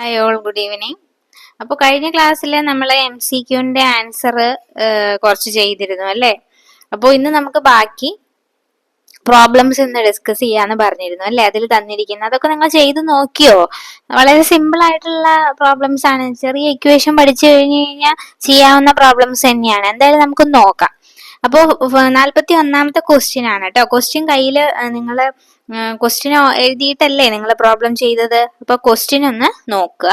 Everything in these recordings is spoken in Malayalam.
Hi all, good evening. അപ്പോൾ കഴിഞ്ഞ ക്ലാസ്സിൽ നമ്മൾ MCQന്റെ ആൻസർ കുറച്ച് ചെയ്തിരുന്നു അല്ലേ? അപ്പോൾ ഇന്ന് നമുക്ക് ബാക്കി പ്രോബ്ലംസ് ഇന്ന് ഡിസ്കസ് ചെയ്യാന്ന് പറഞ്ഞിരുന്നു അല്ലേ? അതിൽ തന്നിരിക്കുന്ന അതൊക്കെ നിങ്ങൾ ചെയ്ത് നോക്കിയോ? വളരെ സിമ്പിൾ ആയിട്ടുള്ള പ്രോബ്ലംസ് ആണ്. ചെറിയ ഇക്വേഷൻ പഠിച്ചു കഴിഞ്ഞു കഴിഞ്ഞാൽ ചെയ്യാവുന്ന പ്രോബ്ലംസ് തന്നെയാണ്. എന്തായാലും നമുക്ക് നോക്കാം. അപ്പോൾ 41ാമത്തെ ക്വസ്റ്റ്യൻ ആണ് കേട്ടോ. ക്വസ്റ്റ്യൻ കയ്യിൽ നിങ്ങൾ ക്വസ്റ്റ്യൻ എഴുതിയിട്ടല്ലേ നിങ്ങൾ പ്രോബ്ലം ചെയ്തത്? അപ്പൊ ക്വസ്റ്റ്യൻ ഒന്ന് നോക്കുക.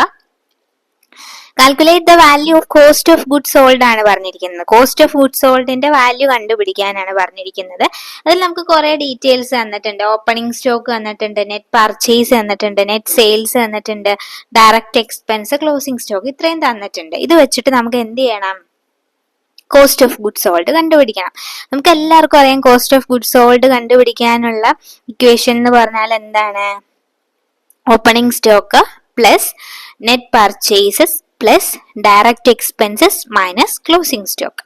Calculate the value of cost of good sold ആണ് പറഞ്ഞിരിക്കുന്നത്. കോസ്റ്റ് ഓഫ് ഗുഡ് സോൾഡിന്റെ വാല്യൂ കണ്ടുപിടിക്കാനാണ് പറഞ്ഞിരിക്കുന്നത്. അതിൽ നമുക്ക് കുറെ ഡീറ്റെയിൽസ് തന്നിട്ടുണ്ട്. ഓപ്പണിംഗ് സ്റ്റോക്ക് തന്നിട്ടുണ്ട്, നെറ്റ് പർച്ചേസ് തന്നിട്ടുണ്ട്, നെറ്റ് സെയിൽസ് തന്നിട്ടുണ്ട്, ഡയറക്റ്റ് എക്സ്പെൻസ്, ക്ലോസിംഗ് സ്റ്റോക്ക്, ഇത്രയും തന്നിട്ടുണ്ട്. ഇത് വെച്ചിട്ട് നമുക്ക് എന്ത് ചെയ്യണം? കോസ്റ്റ് ഓഫ് ഗുഡ് സോൾഡ് കണ്ടുപിടിക്കണം. നമുക്ക് എല്ലാവർക്കും അറിയാം കോസ്റ്റ് ഓഫ് ഗുഡ് സോൾഡ് കണ്ടുപിടിക്കാനുള്ള ഇക്വേഷൻ എന്ന് പറഞ്ഞാൽ എന്താണ്? Opening stock plus net purchases plus direct expenses minus closing stock.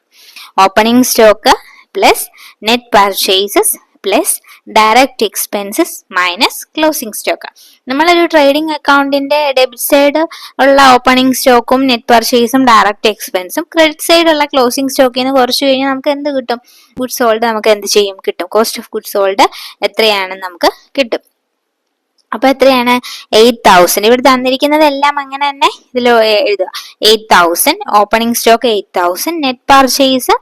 Opening stock plus net purchases plus direct expenses minus closing stock. നമ്മളൊരു ട്രേഡിംഗ് അക്കൗണ്ടിന്റെ ഡെബിറ്റ് സൈഡ് ഉള്ള ഓപ്പണിംഗ് സ്റ്റോക്കും നെറ്റ് പർച്ചേസും ഡയറക്റ്റ് എക്സ്പെൻസും, ക്രെഡിറ്റ് സൈഡ് ഉള്ള ക്ലോസിംഗ് സ്റ്റോക്കിൽ നിന്ന് കുറച്ച് കഴിഞ്ഞാൽ നമുക്ക് എന്ത് കിട്ടും? ഗുഡ് സോൾഡ് നമുക്ക് എന്ത് ചെയ്യും? കിട്ടും. കോസ്റ്റ് ഓഫ് ഗുഡ് സോൾഡ് എത്രയാണെന്ന് നമുക്ക് കിട്ടും. അപ്പൊ എത്രയാണ്? 8,000. ഇവിടെ തന്നിരിക്കുന്നതെല്ലാം അങ്ങനെ തന്നെ ഇതിൽ എഴുതുക. 8,000 ഓപ്പണിംഗ് സ്റ്റോക്ക്, 8,000 നെറ്റ് പർച്ചേസ്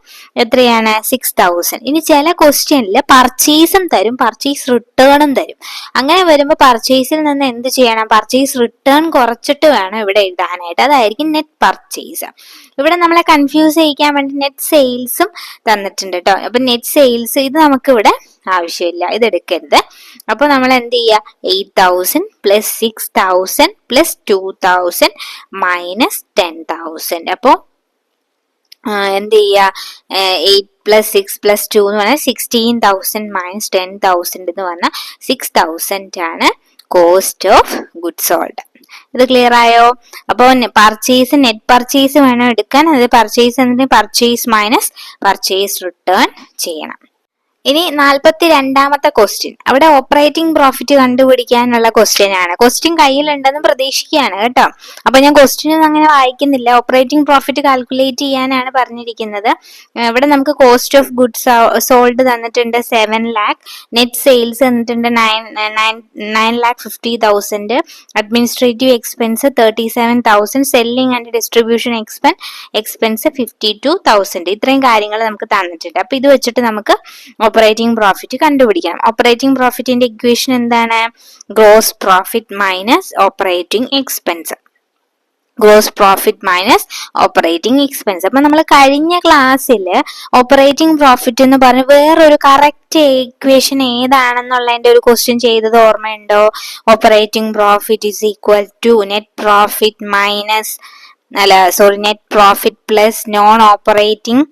എത്രയാണ്? 6,000. ഇനി ചില ക്വസ്റ്റ്യനിൽ പർച്ചേസും തരും, പർച്ചേസ് റിട്ടേണും തരും. അങ്ങനെ വരുമ്പോൾ പർച്ചേസിൽ നിന്ന് എന്ത് ചെയ്യണം? പർച്ചേസ് റിട്ടേൺ കുറച്ചിട്ട് വേണം ഇവിടെ എഴുതാനായിട്ട്. അതായിരിക്കും നെറ്റ് പർച്ചേസ്. ഇവിടെ നമ്മളെ കൺഫ്യൂസ് ചെയ്യിക്കാൻ വേണ്ടി നെറ്റ് സെയിൽസും തന്നിട്ടുണ്ട് കേട്ടോ. അപ്പൊ നെറ്റ് സെയിൽസ് ഇത് നമുക്ക് ഇവിടെ ആവശ്യമില്ല, ഇത് എടുക്കരുത്. അപ്പൊ നമ്മൾ എന്ത് ചെയ്യുക? 8,000 പ്ലസ് 6,000 പ്ലസ് 2,000 മൈനസ് 10,000. അപ്പോ എന്ത് ചെയ്യുക? 8 പ്ലസ് 6 പ്ലസ് 2 എന്ന് പറഞ്ഞാൽ 16,000 മൈനസ് 10,000 എന്ന് പറഞ്ഞാൽ 6,000 ആണ് കോസ്റ്റ് ഓഫ് ഗുഡ് സോൾഡ്. ഇത് ക്ലിയർ ആയോ? അപ്പോ പർച്ചേസ് നെറ്റ് പർച്ചേസ് വേണം എടുക്കാൻ. അത് പർച്ചേസ് എന്നതിന് പർച്ചേസ് മൈനസ് പർച്ചേസ് റിട്ടേൺ ചെയ്യണം. ഇനി 42ാമത്തെ ക്വസ്റ്റ്യൻ. അവിടെ ഓപ്പറേറ്റിംഗ് പ്രോഫിറ്റ് കണ്ടുപിടിക്കാനുള്ള ക്വസ്റ്റ്യൻ ആണ്. ക്വസ്റ്റ്യൻ കയ്യിലുണ്ടെന്ന് പ്രതീക്ഷിക്കുകയാണ് കേട്ടോ. അപ്പൊ ഞാൻ ക്വസ്റ്റ്യൻ ഒന്നും അങ്ങനെ വായിക്കുന്നില്ല. ഓപ്പറേറ്റിംഗ് പ്രോഫിറ്റ് കാൽക്കുലേറ്റ് ചെയ്യാനാണ് പറഞ്ഞിരിക്കുന്നത്. ഇവിടെ നമുക്ക് കോസ്റ്റ് ഓഫ് ഗുഡ്സ് സോൾഡ് തന്നിട്ടുണ്ട് 7 lakh, നെറ്റ് സെയിൽസ് തന്നിട്ടുണ്ട് 9,50,000, administrative expense 37,000, selling and distribution expense 52,000. ഇത്രയും കാര്യങ്ങൾ നമുക്ക് തന്നിട്ടുണ്ട്. അപ്പൊ ഇത് വെച്ചിട്ട് നമുക്ക് ഓപ്പറേറ്റിംഗ് പ്രോഫിറ്റ് കണ്ടുപിടിക്കാം. ഓപ്പറേറ്റിംഗ് പ്രോഫിറ്റിന്റെ ഇക്വേഷൻ എന്താണ്? Gross profit minus operating expense. Gross profit minus operating expense. അപ്പൊ നമ്മൾ കഴിഞ്ഞ ക്ലാസ്സിൽ ഓപ്പറേറ്റിംഗ് പ്രോഫിറ്റ് എന്ന് പറഞ്ഞ് വേറൊരു കറക്റ്റ് ഇക്വേഷൻ ഏതാണെന്നുള്ളതിന്റെ ഒരു ക്വസ്റ്റ്യൻ ചെയ്തത് ഓർമ്മയുണ്ടോ? Operating profit is equal to net profit minus net profit plus non operating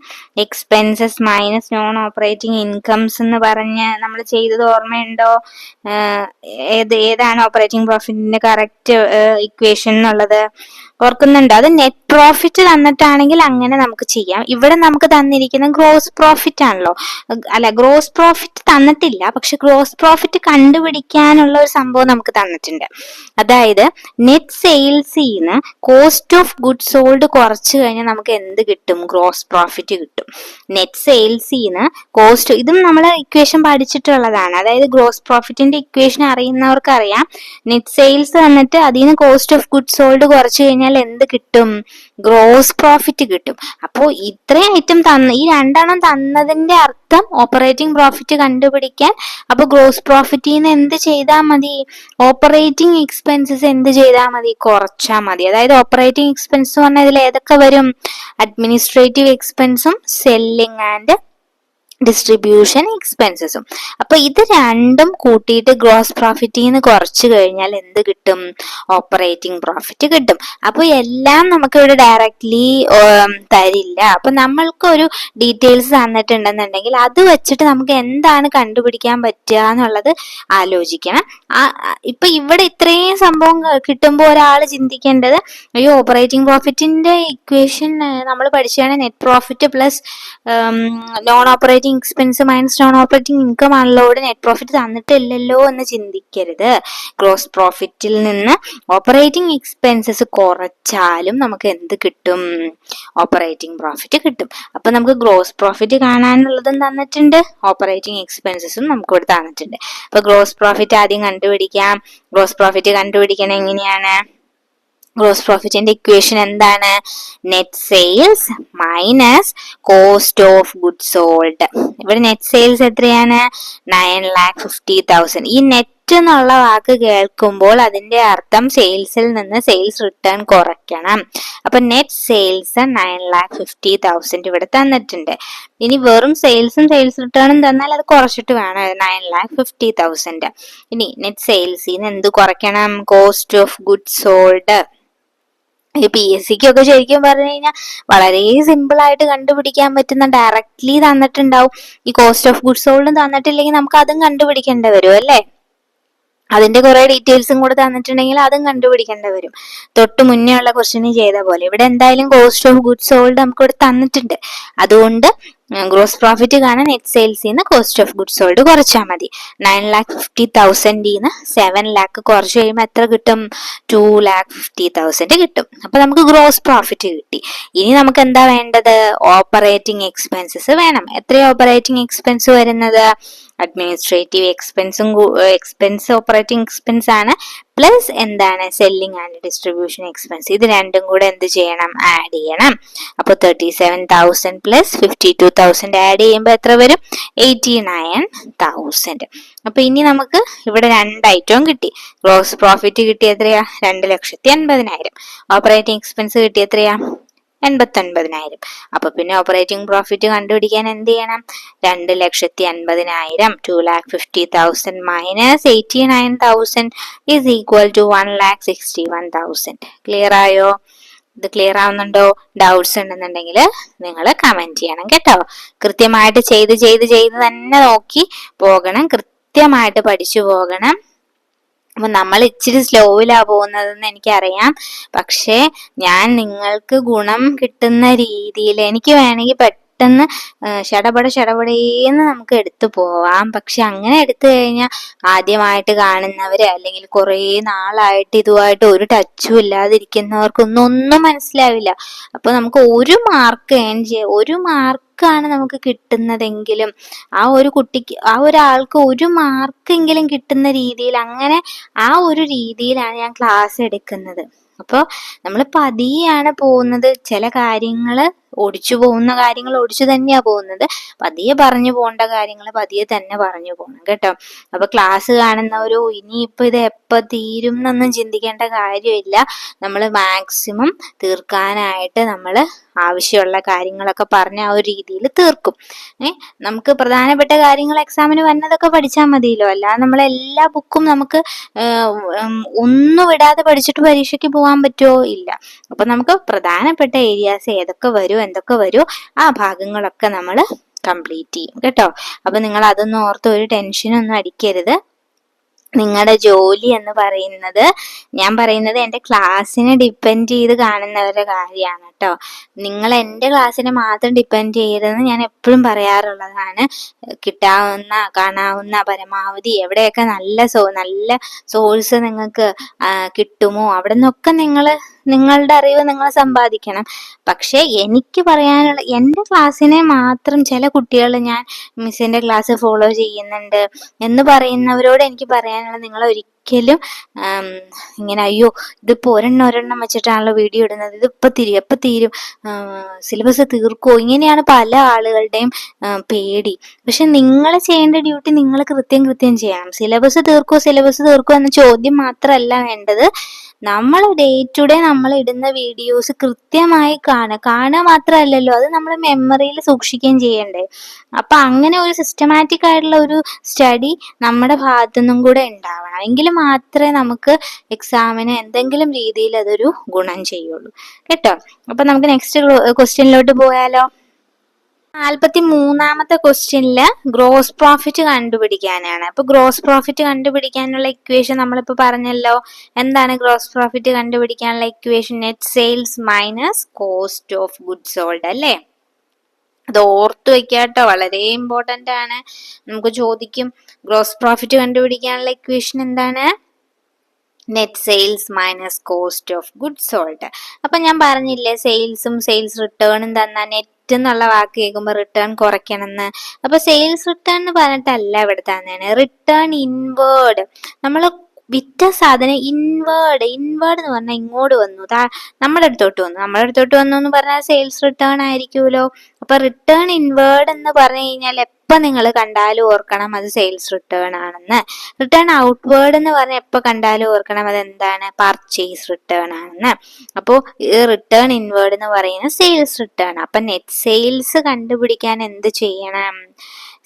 expenses minus non operating incomes എന്ന് പറഞ്ഞ് നമ്മൾ ചെയ്തത് ഓർമ്മയുണ്ടോ? ഏതാണ് ഓപ്പറേറ്റിംഗ് പ്രോഫിറ്റിന്റെ കറക്റ്റ് ഇക്വേഷൻ എന്നുള്ളത് ഓർക്കുന്നുണ്ടോ? അത് നെറ്റ് പ്രോഫിറ്റ് തന്നിട്ടാണെങ്കിൽ അങ്ങനെ നമുക്ക് ചെയ്യാം. ഇവിടെ നമുക്ക് തന്നിരിക്കുന്ന ഗ്രോസ് പ്രോഫിറ്റ് ആണല്ലോ. അല്ല, ഗ്രോസ് പ്രോഫിറ്റ് തന്നിട്ടില്ല, പക്ഷെ ഗ്രോസ് പ്രോഫിറ്റ് കണ്ടുപിടിക്കാനുള്ള ഒരു സംഭവം നമുക്ക് തന്നിട്ടുണ്ട്. അതായത് നെറ്റ് സെയിൽസിന്ന് കോസ്റ്റ് ഓഫ് ഗുഡ് സോൾഡ് കുറച്ച് കഴിഞ്ഞാൽ നമുക്ക് എന്ത് കിട്ടും? ഗ്രോസ് പ്രോഫിറ്റ് കിട്ടും. നെറ്റ് സെയിൽസിന്ന് കോസ്റ്റ്, ഇതും നമ്മൾ ഇക്വേഷൻ പഠിച്ചിട്ടുള്ളതാണ്. അതായത് ഗ്രോസ് പ്രോഫിറ്റിന്റെ ഇക്വേഷൻ അറിയുന്നവർക്ക് അറിയാം. നെറ്റ് സെയിൽസ് തന്നിട്ട് അതിൽ നിന്ന് കോസ്റ്റ് ഓഫ് ഗുഡ് സോൾഡ് കുറച്ച് കഴിഞ്ഞാൽ എന്ത് കിട്ടും? ഗ്രോസ് പ്രോഫിറ്റ് കിട്ടും. അപ്പോൾ ഇത്രയും ഐറ്റം ഈ 2 തന്നതിന്റെ അർത്ഥം ഓപ്പറേറ്റിംഗ് പ്രോഫിറ്റ് കണ്ടുപിടിക്കാൻ അപ്പൊ ഗ്രോസ് പ്രോഫിറ്റിൽ നിന്ന് എന്ത് ചെയ്താൽ മതി? ഓപ്പറേറ്റിംഗ് എക്സ്പെൻസസ് എന്ത് ചെയ്താൽ മതി? കുറച്ചാൽ മതി. അതായത് ഓപ്പറേറ്റിംഗ് എക്സ്പെൻസ് പറഞ്ഞാൽ ഇതിൽ ഏതൊക്കെ വരും? അഡ്മിനിസ്ട്രേറ്റീവ് എക്സ്പെൻസും സെല്ലിംഗ് ആൻഡ് ഡിസ്ട്രിബ്യൂഷൻ എക്സ്പെൻസസും. അപ്പൊ ഇത് രണ്ടും കൂട്ടിയിട്ട് ഗ്രോസ് പ്രോഫിറ്റിൽ നിന്ന് കുറച്ച് കഴിഞ്ഞാൽ എന്ത് കിട്ടും? ഓപ്പറേറ്റിംഗ് പ്രോഫിറ്റ് കിട്ടും. അപ്പൊ എല്ലാം നമുക്ക് ഇവിടെ ഡയറക്ട്ലി തരില്ല. അപ്പൊ നമ്മൾക്ക് ഒരു ഡീറ്റെയിൽസ് തന്നിട്ടുണ്ടെന്നുണ്ടെങ്കിൽ അത് വെച്ചിട്ട് നമുക്ക് എന്താണ് കണ്ടുപിടിക്കാൻ പറ്റുക എന്നുള്ളത് ആലോചിക്കണം. ഇപ്പൊ ഇവിടെ ഇത്രയും സംഭവം കിട്ടുമ്പോൾ ഒരാൾ ചിന്തിക്കേണ്ടത്, അയ്യോ ഓപ്പറേറ്റിംഗ് പ്രോഫിറ്റിന്റെ ഇക്വേഷൻ നമ്മൾ പഠിച്ചാണ് net profit plus non operating operating expense minus non operating income ആണല്ലോ, നെറ്റ് പ്രോഫിറ്റ് തന്നിട്ടില്ലല്ലോ എന്ന് ചിന്തിക്കരുത്. ഗ്രോസ് പ്രോഫിറ്റിൽ നിന്ന് ഓപ്പറേറ്റിംഗ് എക്സ്പെൻസസ് കുറച്ചാലും നമുക്ക് എന്ത് കിട്ടും? ഓപ്പറേറ്റിംഗ് പ്രോഫിറ്റ് കിട്ടും. അപ്പൊ നമുക്ക് ഗ്രോസ് പ്രോഫിറ്റ് കാണാനുള്ളതും തന്നിട്ടുണ്ട്, ഓപ്പറേറ്റിംഗ് എക്സ്പെൻസസും നമുക്ക് ഇവിടെ തന്നിട്ടുണ്ട്. അപ്പൊ ഗ്രോസ് പ്രോഫിറ്റ് ആദ്യം കണ്ടുപിടിക്കാം. ഗ്രോസ് പ്രോഫിറ്റ് കണ്ടുപിടിക്കണം എങ്ങനെയാണ്? ഗ്രോസ് പ്രോഫിറ്റിന്റെ ഇക്വേഷൻ എന്താണ്? Net sales minus cost of goods sold. ഇവിടെ നെറ്റ് സെയിൽസ് എത്രയാണ്? 9,50,000. ഈ നെറ്റ് എന്നുള്ള വാക്ക് കേൾക്കുമ്പോൾ അതിന്റെ അർത്ഥം സെയിൽസിൽ നിന്ന് സെയിൽസ് റിട്ടേൺ കുറയ്ക്കണം. അപ്പൊ നെറ്റ് സെയിൽസ് 9,50,000 ഇവിടെ തന്നിട്ടുണ്ട്. ഇനി വെറും സെയിൽസും സെയിൽസ് റിട്ടേണും തന്നാൽ അത് കുറച്ചിട്ട് വേണം 9,50,000. ഇനി നെറ്റ് സെയിൽസിന് എന്ത് കുറയ്ക്കണം? Cost of goods sold. ഈ PSC ഒക്കെ ശരിക്കും പറഞ്ഞു കഴിഞ്ഞാൽ വളരെ സിമ്പിൾ ആയിട്ട് കണ്ടുപിടിക്കാൻ പറ്റുന്ന, ഡയറക്ട്ലി തന്നിട്ടുണ്ടാവും. ഈ കോസ്റ്റ് ഓഫ് ഗുഡ്സ് സോൾഡും തന്നിട്ടില്ലെങ്കിൽ നമുക്ക് അതും കണ്ടുപിടിക്കേണ്ടി വരും അല്ലേ? അതിന്റെ കുറെ ഡീറ്റെയിൽസും കൂടെ തന്നിട്ടുണ്ടെങ്കിൽ അതും കണ്ടുപിടിക്കേണ്ടി വരും. തൊട്ട് മുന്നേ ഉള്ള ക്വസ്റ്റ്യൻ ചെയ്ത പോലെ ഇവിടെ എന്തായാലും കോസ്റ്റ് ഓഫ് ഗുഡ്സ് സോൾഡ് നമുക്ക് ഇവിടെ തന്നിട്ടുണ്ട്. അതുകൊണ്ട് ഗ്രോസ് പ്രോഫിറ്റ് കാണാൻ നെറ്റ് സെയിൽസിൽ നിന്ന് കോസ്റ്റ് ഓഫ് ഗുഡ്സ് സോൾഡ് കുറച്ചാൽ മതി. 9,50,000 7 lakh കുറച്ച് കഴിയുമ്പോൾ എത്ര കിട്ടും? 2,50,000 കിട്ടും. അപ്പൊ നമുക്ക് ഗ്രോസ് പ്രോഫിറ്റ് കിട്ടി. ഇനി നമുക്ക് എന്താ വേണ്ടത്? ഓപ്പറേറ്റിംഗ് എക്സ്പെൻസസ് വേണം. എത്രയാണ് ഓപ്പറേറ്റിംഗ് എക്സ്പെൻസ് വരുന്നത്? അഡ്മിനിസ്ട്രേറ്റീവ് എക്സ്പെൻസ് ഓപ്പറേറ്റിംഗ് എക്സ്പെൻസ് ആണ്, പ്ലസ് എന്താണ്? Selling and distribution expense. ഇത് രണ്ടും കൂടെ എന്ത് ചെയ്യണം? ആഡ് ചെയ്യണം. അപ്പൊ 37,000 പ്ലസ് 52,000 ആഡ് ചെയ്യുമ്പോൾ എത്ര വരും? 89,000. അപ്പൊ ഇനി നമുക്ക് ഇവിടെ 2 ഐറ്റവും കിട്ടി. ഗ്രോസ് പ്രോഫിറ്റ് കിട്ടി എത്രയാ? 2,80,000. ഓപ്പറേറ്റിംഗ് എക്സ്പെൻസ് കിട്ടി എത്രയാ? 89,000. അപ്പൊ പിന്നെ ഓപ്പറേറ്റിംഗ് പ്രോഫിറ്റ് കണ്ടുപിടിക്കാൻ എന്ത് ചെയ്യണം? 2,80,000 2,50,000 minus 89,000 is equal to 1,61,000. Clear ആയോ? ഇത് ക്ലിയർ ആവുന്നുണ്ടോ? ഡൗട്ട്സ് ഉണ്ടെന്നുണ്ടെങ്കിൽ നിങ്ങൾ കമന്റ് ചെയ്യണം കേട്ടോ. കൃത്യമായിട്ട് ചെയ്ത് തന്നെ നോക്കി പോകണം, കൃത്യമായിട്ട് പഠിച്ചു പോകണം. അപ്പൊ നമ്മൾ ഇച്ചിരി സ്ലോയിലാ പോകുന്നതെന്ന് എനിക്കറിയാം. പക്ഷെ ഞാൻ നിങ്ങൾക്ക് ഗുണം കിട്ടുന്ന രീതിയിൽ, എനിക്ക് വേണമെങ്കിൽ പെട്ടെന്ന് ശടപടേന്ന് നമുക്ക് എടുത്തു പോവാം. പക്ഷെ അങ്ങനെ എടുത്തു കഴിഞ്ഞാൽ ആദ്യമായിട്ട് കാണുന്നവര് അല്ലെങ്കിൽ കുറെ നാളായിട്ട് ഇതുമായിട്ട് ഒരു ടച്ചും ഇല്ലാതിരിക്കുന്നവർക്കൊന്നും മനസ്സിലാവില്ല. അപ്പൊ നമുക്ക് ഒരു മാർക്ക് ഒരു മാർക്കാണ് നമുക്ക് കിട്ടുന്നതെങ്കിലും ആ ഒരു കുട്ടിക്ക്, ആ ഒരാൾക്ക് ഒരു മാർക്കെങ്കിലും കിട്ടുന്ന രീതിയിൽ, അങ്ങനെ ആ ഒരു രീതിയിലാണ് ഞാൻ ക്ലാസ് എടുക്കുന്നത്. അപ്പോൾ നമ്മൾ പതിയാണ് പോകുന്നത്. ചില കാര്യങ്ങള് ഓടിച്ചു പോകുന്ന കാര്യങ്ങൾ ഓടിച്ചു തന്നെയാ പോകുന്നത്. പതിയെ പറഞ്ഞു പോകേണ്ട കാര്യങ്ങൾ പതിയെ തന്നെ പറഞ്ഞു പോകണം കേട്ടോ. അപ്പൊ ക്ലാസ് കാണുന്നവരോ ഇനിയിപ്പോ ഇത് എപ്പോ തീരും എന്നൊന്നും ചിന്തിക്കേണ്ട കാര്യമില്ല. നമ്മൾ മാക്സിമം തീർക്കാനായിട്ട് നമ്മൾ ആവശ്യമുള്ള കാര്യങ്ങളൊക്കെ പറഞ്ഞ ആ ഒരു രീതിയിൽ തീർക്കും. നമുക്ക് പ്രധാനപ്പെട്ട കാര്യങ്ങൾ എക്സാമിന് വന്നതൊക്കെ പഠിച്ചാൽ മതിയല്ലോ. അല്ലാതെ നമ്മളെല്ലാ ബുക്കും നമുക്ക് ഒന്നും വിടാതെ പഠിച്ചിട്ട് പരീക്ഷയ്ക്ക് പോകാൻ പറ്റുമോ? ഇല്ല. അപ്പൊ നമുക്ക് പ്രധാനപ്പെട്ട ഏരിയാസ് ഏതൊക്കെ വരും, എന്തൊക്കെ വരും, ആ ഭാഗങ്ങളൊക്കെ നമ്മൾ കംപ്ലീറ്റ് ചെയ്യും കേട്ടോ. അപ്പൊ നിങ്ങൾ അതൊന്നും ഓർത്ത് ഒരു ടെൻഷനൊന്നും അടിക്കരുത്. നിങ്ങളുടെ ജോലി എന്ന് പറയുന്നത്, ഞാൻ പറയുന്നത് എൻ്റെ ക്ലാസ്സിനെ ഡിപ്പെൻഡ് ചെയ്ത് കാണുന്നവരുടെ കാര്യമാണ് കേട്ടോ. നിങ്ങൾ എൻ്റെ ക്ലാസ്സിനെ മാത്രം ഡിപ്പെൻഡ് ചെയ്യരുതെന്ന് ഞാൻ എപ്പോഴും പറയാറുള്ളതാണ്. കാണാവുന്ന പരമാവധി എവിടെയൊക്കെ നല്ല സോഴ്സ് നിങ്ങൾക്ക് കിട്ടുമോ അവിടെ നിന്നൊക്കെ നിങ്ങളുടെ അറിവ് നിങ്ങൾ സമ്പാദിക്കണം. പക്ഷെ എനിക്ക് പറയാനുള്ള, എൻ്റെ ക്ലാസ്സിനെ മാത്രം ചില കുട്ടികൾ ഞാൻ മിസ്സിന്റെ ക്ലാസ് ഫോളോ ചെയ്യുന്നുണ്ട് എന്ന് പറയുന്നവരോട് എനിക്ക് പറയാനുള്ള, നിങ്ങൾ ഒരിക്കലും ഇങ്ങനെ അയ്യോ ഇതിപ്പോ ഒരെണ്ണം വെച്ചിട്ടാണല്ലോ വീഡിയോ ഇടുന്നത്, ഇത് എപ്പ തീരും സിലബസ് തീർക്കോ, ഇങ്ങനെയാണ് പല ആളുകളുടെയും പേടി. പക്ഷെ നിങ്ങൾ ചെയ്യേണ്ട ഡ്യൂട്ടി നിങ്ങൾ കൃത്യം ചെയ്യണം. സിലബസ് തീർക്കോ എന്ന ചോദ്യം മാത്രമല്ല വേണ്ടത്. നമ്മൾ ഡേ ടു ഡേ നമ്മൾ ഇടുന്ന വീഡിയോസ് കൃത്യമായി കാണുക മാത്രമല്ലല്ലോ, അത് നമ്മൾ മെമ്മറിയിൽ സൂക്ഷിക്കുകയും ചെയ്യണ്ടേ. അപ്പൊ അങ്ങനെ ഒരു സിസ്റ്റമാറ്റിക് ആയിട്ടുള്ള ഒരു സ്റ്റഡി നമ്മുടെ ഭാഗത്തുനിന്നും കൂടെ ഉണ്ടാവണം. എങ്കിൽ മാത്രമേ നമുക്ക് എക്സാമിന് എന്തെങ്കിലും രീതിയിൽ അതൊരു ഗുണം ചെയ്യുള്ളൂ കേട്ടോ. അപ്പൊ നമുക്ക് നെക്സ്റ്റ് ക്വസ്റ്റ്യനിലോട്ട് പോയാലോ. 43ാമത്തെ ക്വസ്റ്റ്യനില് ഗ്രോസ് പ്രോഫിറ്റ് കണ്ടുപിടിക്കാനാണ്. അപ്പൊ ഗ്രോസ് പ്രോഫിറ്റ് കണ്ടുപിടിക്കാനുള്ള ഇക്വേഷൻ നമ്മളിപ്പോ പറഞ്ഞല്ലോ. എന്താണ് ഗ്രോസ് പ്രോഫിറ്റ് കണ്ടുപിടിക്കാനുള്ള equation? Net sales minus cost of goods sold അല്ലേ. അത് ഓർത്ത് വെക്കാട്ടോ, വളരെ ഇമ്പോർട്ടന്റ് ആണ്. നമുക്ക് ചോദിക്കും ഗ്രോസ് പ്രോഫിറ്റ് കണ്ടുപിടിക്കാനുള്ള ഇക്വേഷൻ എന്താണ്? Net sales minus cost of goods sold. അപ്പൊ ഞാൻ പറഞ്ഞില്ലേ സെയിൽസും സെയിൽസ് റിട്ടേണും തന്ന നെറ്റ് എന്നുള്ള വാക്ക് കേൾക്കുമ്പോൾ റിട്ടേൺ കുറയ്ക്കണമെന്ന്. അപ്പൊ സെയിൽസ് റിട്ടേൺ എന്ന് പറഞ്ഞിട്ടല്ല ഇവിടെ തന്നെയാണ്, റിട്ടേൺ ഇൻവേർഡ്. നമ്മൾ വിറ്റ സാധനം ഇൻവേർഡ് എന്ന് പറഞ്ഞാൽ ഇങ്ങോട്ട് വന്നു, നമ്മുടെ അടുത്തോട്ട് വന്നു എന്ന് പറഞ്ഞാൽ സെയിൽസ് റിട്ടേൺ ആയിരിക്കുമല്ലോ. അപ്പൊ റിട്ടേൺ ഇൻവേർഡ് എന്ന് പറഞ്ഞു കഴിഞ്ഞാൽ എപ്പൊ നിങ്ങൾ കണ്ടാലും ഓർക്കണം അത് സെയിൽസ് റിട്ടേൺ ആണെന്ന്. റിട്ടേൺ ഔട്ട്വേർഡ് എന്ന് പറഞ്ഞാൽ എപ്പൊ കണ്ടാലും ഓർക്കണം അത് എന്താണ്? പർച്ചേസ് റിട്ടേൺ ആണെന്ന്. അപ്പോൾ റിട്ടേൺ ഇൻവേർഡ് എന്ന് പറയുന്നത് സെയിൽസ് റിട്ടേൺ. അപ്പൊ നെറ്റ് സെയിൽസ് കണ്ടുപിടിക്കാൻ എന്ത് ചെയ്യണം?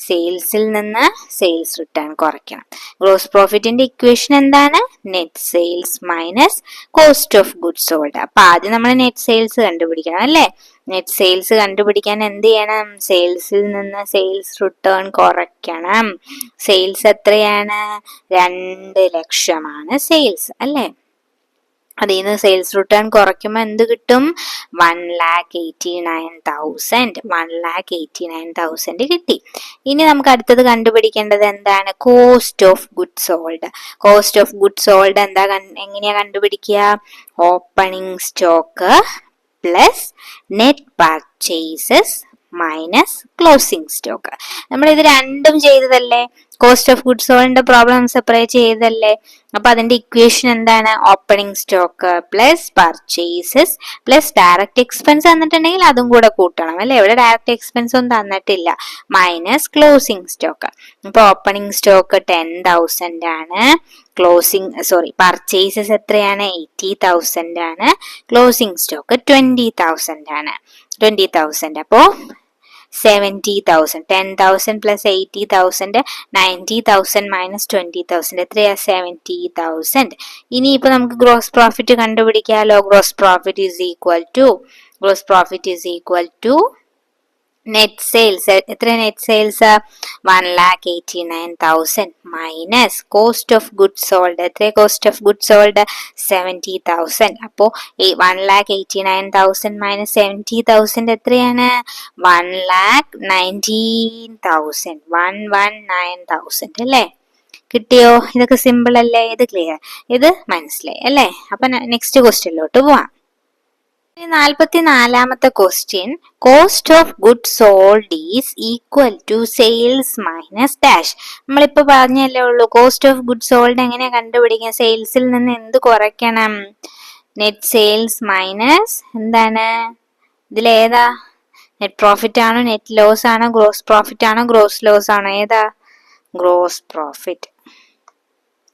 സെയിൽസിൽ നിന്ന് സെയിൽസ് റിട്ടേൺ കുറയ്ക്കണം. ഗ്രോസ് പ്രോഫിറ്റിന്റെ ഇക്വേഷൻ എന്താണ്? Net sales minus cost of goods sold. അപ്പൊ ആദ്യം നമ്മൾ നെറ്റ് സെയിൽസ് കണ്ടുപിടിക്കണം അല്ലേ? നെറ്റ് സെയിൽസ് കണ്ടുപിടിക്കാൻ എന്ത് ചെയ്യണം? സെയിൽസിൽ നിന്ന് സെയിൽസ് റിട്ടേൺ കുറയ്ക്കണം. സെയിൽസ് എത്രയാണ്? 2 ലക്ഷമാണ് സെയിൽസ് അല്ലേ? അതിൽ നിന്ന് സെയിൽസ് റിട്ടേൺ കുറയ്ക്കുമ്പോൾ എന്ത് കിട്ടും? 1,89,000 കിട്ടി. ഇനി നമുക്ക് അടുത്തത് കണ്ടുപിടിക്കേണ്ടത് എന്താണ്? Cost of goods sold. Cost of goods sold എങ്ങനെയാ കണ്ടുപിടിക്കുക? Opening stock plus net purchases minus closing stock. നമ്മൾ ഇത് രണ്ടും ചെയ്തതല്ലേ? കോസ്റ്റ് ഓഫ് ഗുഡ്സ് സോൾഡിന്റെ പ്രോബ്ലം സെപ്പറേറ്റ് ചെയ്തതല്ലേ? അപ്പൊ അതിന്റെ ഇക്വേഷൻ എന്താണ്? Opening stock plus purchases plus direct expense തന്നിട്ടുണ്ടെങ്കിൽ അതും കൂടെ കൂട്ടണം അല്ലെ? ഇവിടെ ഡയറക്റ്റ് എക്സ്പെൻസ് ഒന്നും തന്നിട്ടില്ല. Minus closing stock. അപ്പൊ ഓപ്പണിംഗ് സ്റ്റോക്ക് 10,000 ആണ്, പർച്ചേസസ് എത്രയാണ്? 80,000 ആണ്, ക്ലോസിംഗ് സ്റ്റോക്ക് 20,000 ആണ്. 20,000 അപ്പോ 70,000. 10,000 plus 80,000, 90,000 minus 20,000 എത്രയാ? 70,000. ഇനി ഇപ്പൊ നമുക്ക് ഗ്രോസ് പ്രോഫിറ്റ് കണ്ടുപിടിക്കാലോ. Gross profit is equal to net sales. എത്ര net sales? 1,89,000 minus cost of goods sold. എത്ര കോസ്റ്റ് ഓഫ് ഗുഡ്സ് സോൾഡ്? 70,000. അപ്പോ 1,89,000 മൈനസ് 70,000 എത്രയാണ്? 1,19,000. 119,000 അല്ലേ? കിട്ടിയോ? ഇതൊക്കെ സിമ്പിൾ അല്ലേ? ഇത് ക്ലിയർ, ഇത് മനസ്സിലായി അല്ലേ? അപ്പൊ നെക്സ്റ്റ് ക്വസ്റ്റ്യനിലോട്ട് പോവാം. 44ാമത്തെ question, cost of goods sold is equal to sales minus dash. നമ്മളിപ്പോ പറഞ്ഞല്ലേ ഉള്ളൂ കോസ്റ്റ് ഓഫ് ഗുഡ്സ് സോൾഡ് എങ്ങനെയാ കണ്ടുപിടിക്കുക? സെയിൽസിൽ നിന്ന് എന്ത് കുറയ്ക്കണം? നെറ്റ് സെയിൽസ് മൈനസ് എന്താണ്? ഇതിലേതാ? നെറ്റ് പ്രോഫിറ്റ് ആണോ, നെറ്റ് ലോസ് ആണോ, ഗ്രോസ് പ്രോഫിറ്റ് ആണോ, ഗ്രോസ് ലോസ് ആണോ? ഏതാ? ഗ്രോസ് പ്രോഫിറ്റ്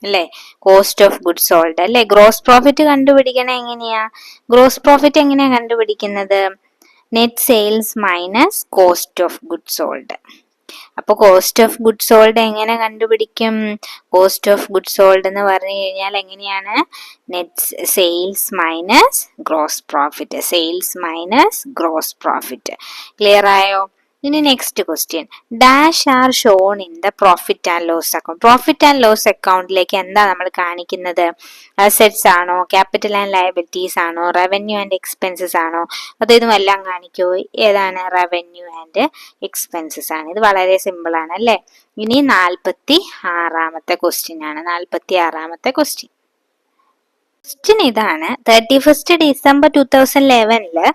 അല്ലേ? കോസ്റ്റ് ഓഫ് ഗുഡ്സ് സോൾഡ് അല്ലേ? ഗ്രോസ് പ്രോഫിറ്റ് കണ്ടുപിടിക്കണേ എങ്ങനെയാ? ഗ്രോസ് പ്രോഫിറ്റ് എങ്ങനെയാ കണ്ടുപിടിക്കുന്നത്? Net sales minus cost of goods sold. അപ്പൊ കോസ്റ്റ് ഓഫ് ഗുഡ്സ് സോൾഡ് എങ്ങനെ കണ്ടുപിടിക്കും? കോസ്റ്റ് ഓഫ് ഗുഡ്സ് സോൾഡ് എന്ന് പറഞ്ഞു കഴിഞ്ഞാൽ എങ്ങനെയാണ്? Net sales minus gross profit. Sales minus gross profit. Clear ആയോ? ഇനി next question, dash are shown in the profit and loss account. Profit and loss അക്കൗണ്ടിലേക്ക് എന്താ നമ്മൾ കാണിക്കുന്നത്? അസെറ്റ്സ് ആണോ, ക്യാപിറ്റൽ ആൻഡ് ലയബിലിറ്റീസ് ആണോ, റവന്യൂ ആൻഡ് എക്സ്പെൻസസ് ആണോ? അതൊന്നും എല്ലാം കാണിക്കുമോ? ഏതാണ്? റവന്യൂ ആൻഡ് എക്സ്പെൻസസ് ആണ്. ഇത് വളരെ സിമ്പിൾ ആണ് അല്ലേ? ഇനി 46ാമത്തെ ക്വസ്റ്റ്യൻ ആണ്. 46ാമത്തെ ക്വസ്റ്റ്യൻ ഇതാണ്. 31st December 2011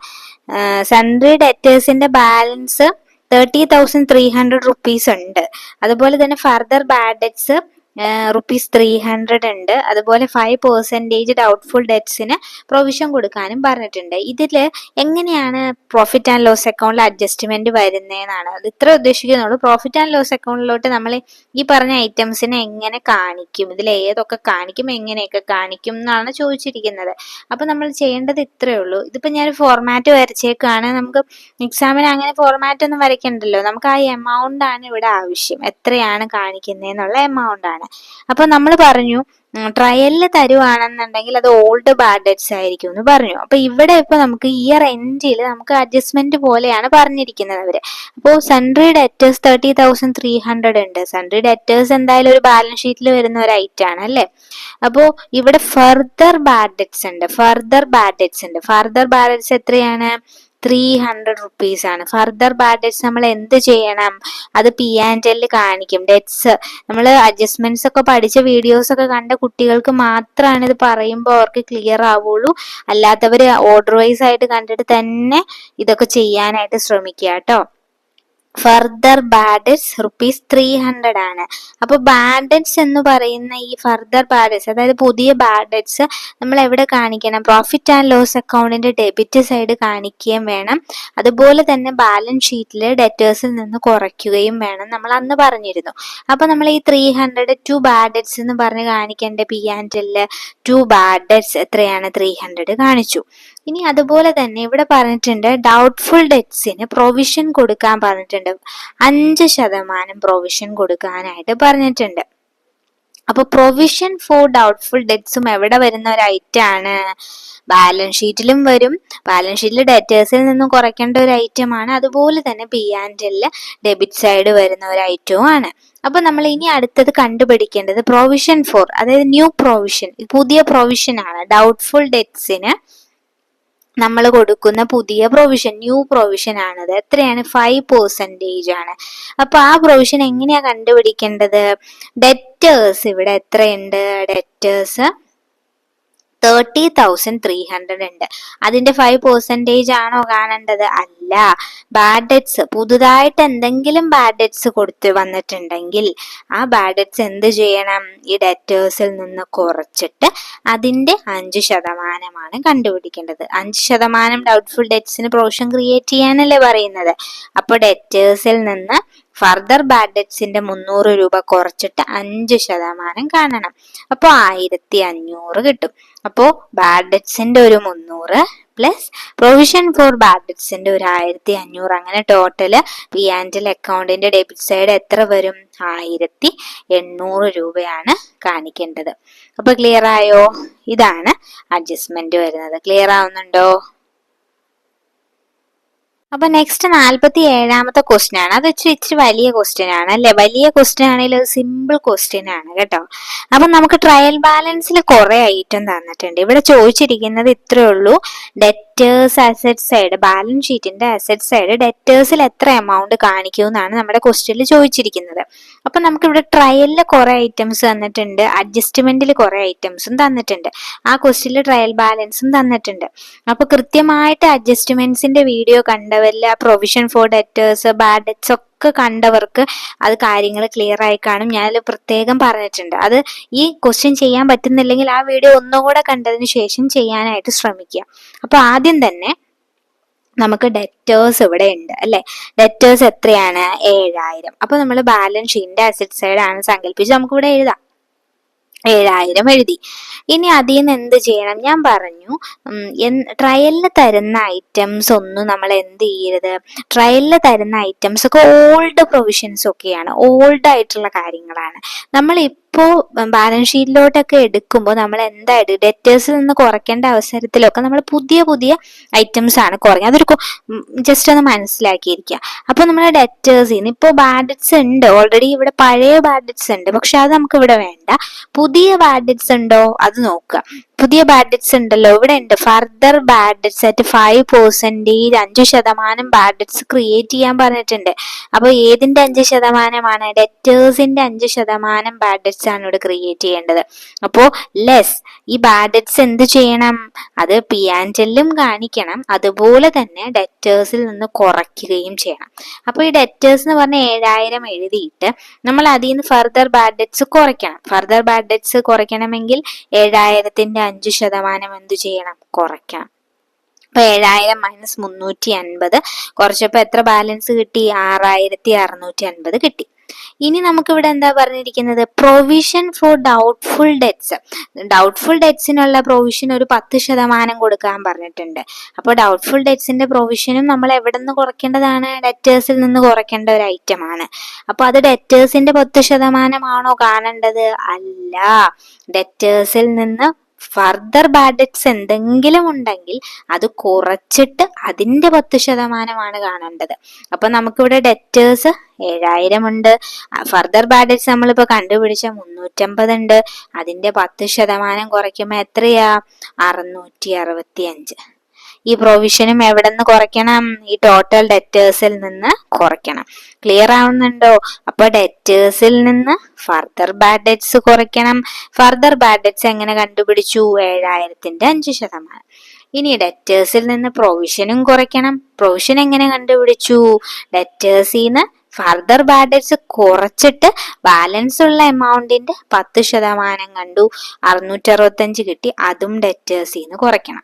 സൺട്രി ഡെറ്റേഴ്സിന്റെ ബാലൻസ് 30,300 റുപ്പീസ് ഉണ്ട്. അതുപോലെ തന്നെ ഫർദർ ബാഡ് ഡെറ്റ്സ് ₹300 ഉണ്ട്. അതുപോലെ 5% ഡൗട്ട്ഫുൾ ഡെറ്റ്സിന് പ്രൊവിഷൻ കൊടുക്കാനും പറഞ്ഞിട്ടുണ്ട്. ഇതില് എങ്ങനെയാണ് പ്രോഫിറ്റ് ആൻഡ് ലോസ് അക്കൗണ്ടിൽ അഡ്ജസ്റ്റ്മെന്റ് വരുന്നതെന്നാണ്. അത് ഇത്ര ഉദ്ദേശിക്കുന്നുള്ളൂ. പ്രോഫിറ്റ് ആൻഡ് ലോസ് അക്കൗണ്ടിലോട്ട് നമ്മൾ ഈ പറഞ്ഞ ഐറ്റംസിനെ എങ്ങനെ കാണിക്കും, ഇതിൽ ഏതൊക്കെ കാണിക്കും, എങ്ങനെയൊക്കെ കാണിക്കും എന്നാണ് ചോദിച്ചിരിക്കുന്നത്. അപ്പൊ നമ്മൾ ചെയ്യേണ്ടത് ഇത്രയേ ഉള്ളൂ. ഇതിപ്പോ ഞാൻ ഫോർമാറ്റ് വരച്ചേക്കാണ്. നമുക്ക് എക്സാമിന് അങ്ങനെ ഫോർമാറ്റ് ഒന്നും വരയ്ക്കണ്ടല്ലോ. നമുക്ക് ആ എമൗണ്ട് ആണ് ഇവിടെ ആവശ്യം. എത്രയാണ് കാണിക്കുന്നതെന്നുള്ള എമൗണ്ട് ആണ്. അപ്പൊ നമ്മൾ പറഞ്ഞു ട്രയലില് തരുവാണെന്നുണ്ടെങ്കിൽ അത് ഓൾഡ് ബാഡ് ഡെറ്റ്സ് ആയിരിക്കും എന്ന് പറഞ്ഞു. അപ്പൊ ഇവിടെ ഇപ്പൊ നമുക്ക് ഇയർ എൻഡിൽ നമുക്ക് അഡ്ജസ്റ്റ്മെന്റ് പോലെയാണ് പറഞ്ഞിരിക്കുന്നത് അവര്. അപ്പോൾ സൺട്രി ഡെറ്റേഴ്സ് 30,300 ഉണ്ട്. സൺട്രി ഡെറ്റേഴ്സ് എന്തായാലും ഒരു ബാലൻസ് ഷീറ്റിൽ വരുന്ന ഒരു ഐറ്റം ആണ് അല്ലെ? അപ്പോ ഇവിടെ ഫർദർ ബാഡ് ഡെറ്റ്സ് ഉണ്ട്. ഫർദർ ബാഡ് ഡെറ്റ്സ് എത്രയാണ്? 300 ആണ്. ഫർദർ ബാഡ് ഡെറ്റ്സ് നമ്മൾ എന്ത് ചെയ്യണം? അത് P&L കാണിക്കും. ഡെറ്റ്സ് നമ്മൾ അഡ്ജസ്റ്റ്മെന്റ്സ് ഒക്കെ പഠിച്ച വീഡിയോസ് ഒക്കെ കണ്ട കുട്ടികൾക്ക് മാത്രമാണ് ഇത് പറയുമ്പോൾ അവർക്ക് ക്ലിയർ ആവുള്ളൂ. അല്ലാത്തവര് ഓർഡർ വൈസ് ആയിട്ട് കണ്ടിട്ട് തന്നെ ഇതൊക്കെ ചെയ്യാനായിട്ട് ശ്രമിക്കുക കേട്ടോ. ഫർദർ ബാഡ് ഡെറ്റ്സ് ₹300 ആണ്. അപ്പൊ ബാഡ് ഡെറ്റ്സ് എന്ന് പറയുന്ന ഈ ഫർദർ ബാഡ് ഡെറ്റ്സ്, അതായത് പുതിയ ബാഡ് ഡെറ്റ്സ് നമ്മൾ എവിടെ കാണിക്കണം? പ്രോഫിറ്റ് ആൻഡ് ലോസ് അക്കൗണ്ടിന്റെ ഡെബിറ്റ് സൈഡ് കാണിക്കുകയും വേണം. അതുപോലെ തന്നെ ബാലൻസ് ഷീറ്റിൽ ഡെറ്റേഴ്സിൽ നിന്ന് കുറയ്ക്കുകയും വേണം. നമ്മൾ അന്ന് പറഞ്ഞിരുന്നു. അപ്പൊ നമ്മൾ ഈ 300 ടു ബാഡ് ഡെറ്റ്സ് എന്ന് പറഞ്ഞ് കാണിക്കേണ്ട P&L ടു ബാഡ് ഡെറ്റ്സ് എത്രയാണ്? 300 കാണിച്ചു. ഇനി അതുപോലെ തന്നെ ഇവിടെ പറഞ്ഞിട്ടുണ്ട് ഡൗട്ട്ഫുൾ ഡെറ്റ്സിന് പ്രൊവിഷൻ കൊടുക്കാൻ പറഞ്ഞിട്ടുണ്ട്. 5% പ്രൊവിഷൻ കൊടുക്കാനായിട്ട് പറഞ്ഞിട്ടുണ്ട്. അപ്പൊ പ്രൊവിഷൻ ഫോർ ഡൗട്ട്ഫുൾ ഡെറ്റ്സും എവിടെ വരുന്ന ഒരു ഐറ്റം ആണ്? ബാലൻസ് ഷീറ്റിലും വരും. ബാലൻസ് ഷീറ്റിൽ ഡെറ്റേഴ്സിൽ നിന്നും കുറയ്ക്കേണ്ട ഒരു ഐറ്റം ആണ്. അതുപോലെ തന്നെ P&L ഡെബിറ്റ് സൈഡ് വരുന്ന ഒരു ഐറ്റവും ആണ്. അപ്പൊ നമ്മൾ ഇനി അടുത്തത് കണ്ടുപിടിക്കേണ്ടത് പ്രൊവിഷൻ ഫോർ, അതായത് ന്യൂ പ്രൊവിഷൻ, പുതിയ പ്രൊവിഷൻ ആണ്. ഡൗട്ട്ഫുൾ ഡെറ്റ്സിന് നമ്മൾ കൊടുക്കുന്ന പുതിയ പ്രൊവിഷൻ, ന്യൂ പ്രൊവിഷൻ ആണത്. എത്രയാണ്? 5% ആണ്. അപ്പൊ ആ പ്രൊവിഷൻ എങ്ങനെയാ കണ്ടുപിടിക്കേണ്ടത്? ഡെറ്റേഴ്സ് ഇവിടെ എത്രയുണ്ട്? ഡെറ്റേഴ്സ് 30,300 ഉണ്ട്. അതിന്റെ 5% ആണോ കാണേണ്ടത്? അല്ല. ബാഡ് ഡെറ്റ്സ്, പുതുതായിട്ട് എന്തെങ്കിലും ബാഡ് ഡെറ്റ്സ് കൊടുത്ത് വന്നിട്ടുണ്ടെങ്കിൽ ആ ബാഡ് ഡെറ്റ്സ് എന്ത് ചെയ്യണം? ഈ ഡെറ്റേഴ്സിൽ നിന്ന് കുറച്ചിട്ട് അതിന്റെ 5% കണ്ടുപിടിക്കേണ്ടത്. 5% ഡൗട്ട്ഫുൾ ഡെറ്റ്സിന് പ്രൊവിഷൻ ക്രിയേറ്റ് ചെയ്യാനല്ലേ പറയുന്നത്. അപ്പൊ ഡെറ്റേഴ്സിൽ നിന്ന് ഫർദർ ബാഡ് ഡെറ്റ്സിന്റെ 300 രൂപ കുറച്ചിട്ട് 5% കാണണം. അപ്പൊ 1500 കിട്ടും. അപ്പോ ബാഡ് ഡെറ്റ്സിന്റെ ഒരു 300 പ്ലസ് പ്രൊവിഷൻ ഫോർ ബാഡ് ഡെറ്റ്സിന്റെ ഒരു 1500, അങ്ങനെ ടോട്ടല് P&L അക്കൗണ്ടിന്റെ ഡെബിറ്റ് സൈഡ് എത്ര വരും? 1800 രൂപയാണ് കാണിക്കേണ്ടത്. അപ്പൊ ക്ലിയർ ആയോ? ഇതാണ് അഡ്ജസ്റ്റ്മെന്റ് വരുന്നത്. ക്ലിയർ ആവുന്നുണ്ടോ? അപ്പൊ നെക്സ്റ്റ് 47ാമത്തെ ക്വസ്റ്റ്യൻ ആണ്. അത് ഇച്ചിരി വലിയ ക്വസ്റ്റ്യൻ ആണ് അല്ലെ? വലിയ ക്വസ്റ്റ്യൻ ആണെങ്കിൽ അത് സിമ്പിൾ ക്വസ്റ്റ്യൻ ആണ് കേട്ടോ. അപ്പൊ നമുക്ക് ട്രയൽ ബാലൻസിൽ കുറെ ഐറ്റം തന്നിട്ടുണ്ട്. ഇവിടെ ചോദിച്ചിരിക്കുന്നത് ഇത്രേ ഉള്ളൂ. ഡെറ്റേഴ്സ് അസറ്റ് സൈഡ്, ബാലൻസ് ഷീറ്റിന്റെ അസറ്റ് സൈഡ് ഡെറ്റേഴ്സിൽ എത്ര എമൗണ്ട് കാണിക്കുമെന്നാണ് നമ്മുടെ ക്വസ്റ്റ്യനിൽ ചോദിച്ചിരിക്കുന്നത്. അപ്പൊ നമുക്ക് ഇവിടെ ട്രയലിൽ കുറെ ഐറ്റംസ് തന്നിട്ടുണ്ട്, അഡ്ജസ്റ്റ്മെന്റിൽ കുറെ ഐറ്റംസും തന്നിട്ടുണ്ട്. ആ ക്വസ്റ്റ്യനിൽ ട്രയൽ ബാലൻസും തന്നിട്ടുണ്ട്. അപ്പൊ കൃത്യമായിട്ട് അഡ്ജസ്റ്റ്മെന്റ്സിന്റെ വീഡിയോ കണ്ടവരില്ല, provision for debtors, bad debts ഒക്കെ കണ്ടവർക്ക് അത് കാര്യങ്ങൾ ക്ലിയർ ആയി കാണും. ഞാനത് പ്രത്യേകം പറഞ്ഞിട്ടുണ്ട്. അത് ഈ ക്വസ്റ്റ്യൻ ചെയ്യാൻ പറ്റുന്നില്ലെങ്കിൽ ആ വീഡിയോ ഒന്നുകൂടെ കണ്ടതിന് ശേഷം ചെയ്യാനായിട്ട് ശ്രമിക്കുക. അപ്പൊ ആദ്യം തന്നെ നമുക്ക് ഡെറ്റേഴ്സ് ഇവിടെ ഉണ്ട് അല്ലെ? ഡെറ്റേഴ്സ് എത്രയാണ്? 7000. അപ്പൊ നമ്മൾ ബാലൻസ് ഷീറ്റിന്റെ അസറ്റ് സൈഡ് ആണ് സങ്കല്പിച്ച് നമുക്ക് ഇവിടെ എഴുതാം. 7000 എഴുതി. ഇനി അതിൽ നിന്ന് എന്ത് ചെയ്യണം? ഞാൻ പറഞ്ഞു ട്രയലിന് തരുന്ന ഐറ്റംസ് ഒന്നും നമ്മൾ എന്ത് ചെയ്യരുത്. ട്രയലിന് തരുന്ന ഐറ്റംസ് ഒക്കെ ഓൾഡ് പ്രൊവിഷൻസ് ഒക്കെയാണ്, ഓൾഡ് ആയിട്ടുള്ള കാര്യങ്ങളാണ്. നമ്മൾ ഇപ്പോ ബാലൻസ് ഷീറ്റിലോട്ടൊക്കെ എടുക്കുമ്പോൾ നമ്മൾ എന്തായിട്ട് ഡെറ്റേഴ്സിൽ നിന്ന് കുറയ്ക്കേണ്ട അവസരത്തിലൊക്കെ നമ്മൾ പുതിയ പുതിയ ഐറ്റംസ് ആണ് കുറയ്ക്കുക. അതൊരു ജസ്റ്റ് ഒന്ന് മനസ്സിലാക്കിയിരിക്കുക. അപ്പൊ നമ്മൾ ഡെറ്റേഴ്സിന് ഇപ്പോൾ ബാഡ് ഡെറ്റ്സ് ഉണ്ട്, ഓൾറെഡി ഇവിടെ പഴയ ബാഡ് ഡെറ്റ്സ് ഉണ്ട്, പക്ഷെ അത് നമുക്ക് ഇവിടെ വേണ്ട. പുതിയ ബാഡ് ഡെറ്റ്സ് ഉണ്ടോ അത് നോക്കുക. പുതിയ ബാഡ് ഡെറ്റ്സ് ഉണ്ടല്ലോ, ഇവിടെ ഉണ്ട്. Further bad debts at 5%, 5% bad debts create ചെയ്യാൻ പറഞ്ഞിട്ടുണ്ട്. അപ്പൊ ഏതിന്റെ 5%? ഡെറ്റേഴ്സിന്റെ 5% ബാഡ് ഡെറ്റ്സ് ആണ് ഇവിടെ ക്രിയേറ്റ് ചെയ്യേണ്ടത്. അപ്പോ ലെസ് ഈ ബാഡ് ഡെറ്റ്സ് എന്ത് ചെയ്യണം? അത് P&L കാണിക്കണം, അതുപോലെ തന്നെ ഡെറ്റേഴ്സിൽ നിന്ന് കുറയ്ക്കുകയും ചെയ്യണം. അപ്പൊ ഈ ഡെറ്റേഴ്സ് എന്ന് പറഞ്ഞ 7000 എഴുതിയിട്ട് നമ്മൾ അതിൽ നിന്ന് ഫർദർ ബാഡ് ഡെറ്റ്സ് കുറയ്ക്കണം. ഫർദർ ബാഡ് ഡെറ്റ്സ് കുറയ്ക്കണമെങ്കിൽ 7000ന്റെ 5% എന്ത് ചെയ്യണം? കുറയ്ക്കണം. അപ്പൊ 7000 മൈനസ് 350 കുറച്ചപ്പോ എത്ര ബാലൻസ് കിട്ടി? 6650 കിട്ടി. ഇനി നമുക്ക് ഇവിടെ എന്താ പറഞ്ഞിരിക്കുന്നത്? Provision for doubtful debts. Doubtful ഡെറ്റ്സിനുള്ള പ്രൊവിഷൻ ഒരു 10% കൊടുക്കാൻ പറഞ്ഞിട്ടുണ്ട്. അപ്പോൾ ഡൗട്ട്ഫുൾ ഡെറ്റ്സിന്റെ പ്രൊവിഷനും നമ്മൾ എവിടെ നിന്ന് കുറയ്ക്കേണ്ടതാണ്? ഡെറ്റേഴ്സിൽ നിന്ന് കുറയ്ക്കേണ്ട ഒരു ഐറ്റം ആണ്. അപ്പൊ അത് ഡെറ്റേഴ്സിന്റെ 10% ആണോ കാണേണ്ടത്? അല്ല. ഡെറ്റേഴ്സിൽ നിന്ന് ഫർദർ ബാഡ് ഡെറ്റ്സ് എന്തെങ്കിലും ഉണ്ടെങ്കിൽ അത് കുറച്ചിട്ട് അതിന്റെ 10% കാണേണ്ടത്. അപ്പൊ നമുക്കിവിടെ ഡെറ്റേഴ്സ് 7000 ഉണ്ട്, ഫർദർ ബാഡ് ഡെറ്റ്സ് നമ്മളിപ്പോ കണ്ടുപിടിച്ച 350 ഉണ്ട്. അതിന്റെ 10% കുറയ്ക്കുമ്പോ എത്രയാ? 665. ഈ പ്രൊവിഷനും എവിടെ നിന്ന് കുറയ്ക്കണം? ഈ ടോട്ടൽ ഡെറ്റേഴ്സിൽ നിന്ന് കുറയ്ക്കണം. ക്ലിയർ ആവുന്നുണ്ടോ? അപ്പൊ ഡെറ്റേഴ്സിൽ നിന്ന് ഫർദർ ബാഡ് ഡെറ്റ്സ് കുറയ്ക്കണം. ഫർദർ ബാഡ് ഡെറ്റ്സ് എങ്ങനെ കണ്ടുപിടിച്ചു? 7,000ന്റെ 5%. ഇനി ഡെറ്റേഴ്സിൽ നിന്ന് പ്രൊവിഷനും കുറയ്ക്കണം. പ്രൊവിഷൻ എങ്ങനെ കണ്ടുപിടിച്ചു? ഡെറ്റേഴ്സിന്ന് ഫർദർ ബാഡ് ഡെറ്റ്സ് കുറച്ചിട്ട് ബാലൻസ് ഉള്ള എമൗണ്ടിന്റെ 10% കണ്ടു, 665 കിട്ടി. അതും ഡെറ്റേഴ്സിന്ന് കുറയ്ക്കണം.